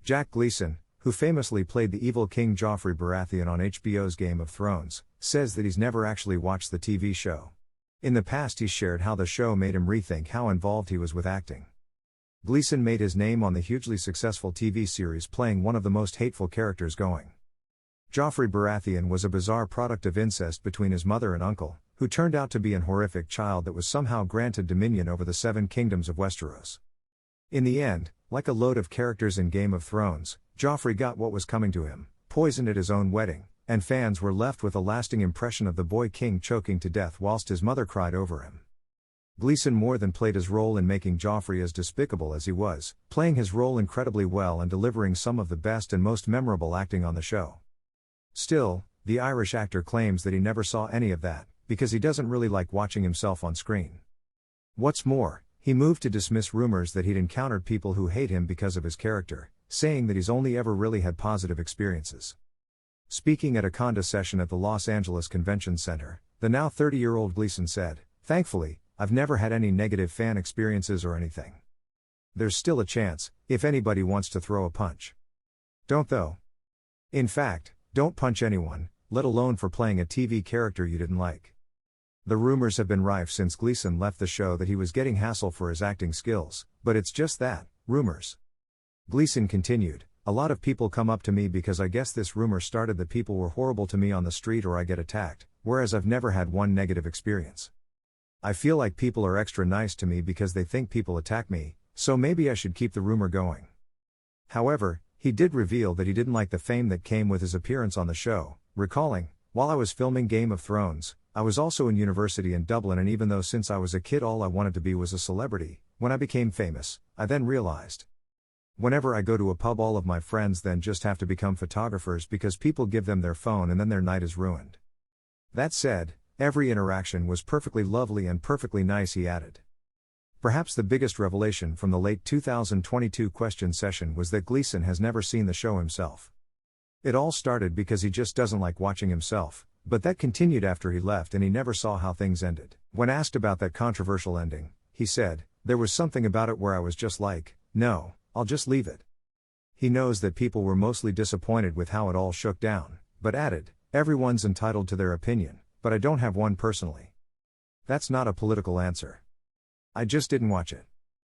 Jack Gleeson, who famously played the evil King Joffrey Baratheon on HBO's Game of Thrones, says that he's never actually watched the TV show. In the past he's shared how the show made him rethink how involved he was with acting. Gleeson made his name on the hugely successful TV series playing one of the most hateful characters going. Joffrey Baratheon was a bizarre product of incest between his mother and uncle, who turned out to be an horrific child that was somehow granted dominion over the 7 kingdoms of Westeros. In the end, like a load of characters in Game of Thrones, Joffrey got what was coming to him, poisoned at his own wedding, and fans were left with a lasting impression of the boy king choking to death whilst his mother cried over him. Gleeson more than played his role in making Joffrey as despicable as he was, playing his role incredibly well and delivering some of the best and most memorable acting on the show. Still, the Irish actor claims that he never saw any of that, because he doesn't really like watching himself on screen. What's more, he moved to dismiss rumors that he'd encountered people who hate him because of his character, saying that he's only ever really had positive experiences. Speaking at a Conda session at the Los Angeles Convention Center, the now 30-year-old Gleeson said, "Thankfully, I've never had any negative fan experiences or anything. There's still a chance, if anybody wants to throw a punch. Don't though. In fact, don't punch anyone, let alone for playing a TV character you didn't like." The rumors have been rife since Gleeson left the show that he was getting hassle for his acting skills, but it's just that, rumors. Gleeson continued, "A lot of people come up to me because I guess this rumor started that people were horrible to me on the street or I get attacked, whereas I've never had one negative experience. I feel like people are extra nice to me because they think people attack me, so maybe I should keep the rumor going." However, he did reveal that he didn't like the fame that came with his appearance on the show, recalling, "While I was filming Game of Thrones, I was also in university in Dublin, and even though since I was a kid all I wanted to be was a celebrity, when I became famous, I then realized whenever I go to a pub all of my friends then just have to become photographers because people give them their phone and then their night is ruined." That said, every interaction was perfectly lovely and perfectly nice, he added. Perhaps the biggest revelation from the late 2022 question session was that Gleeson has never seen the show himself. It all started because he just doesn't like watching himself, but that continued after he left and he never saw how things ended. When asked about that controversial ending, he said, "There was something about it where I was just like, no, I'll just leave it." He knows that people were mostly disappointed with how it all shook down, but added, "Everyone's entitled to their opinion, but I don't have one personally. That's not a political answer. I just didn't watch it."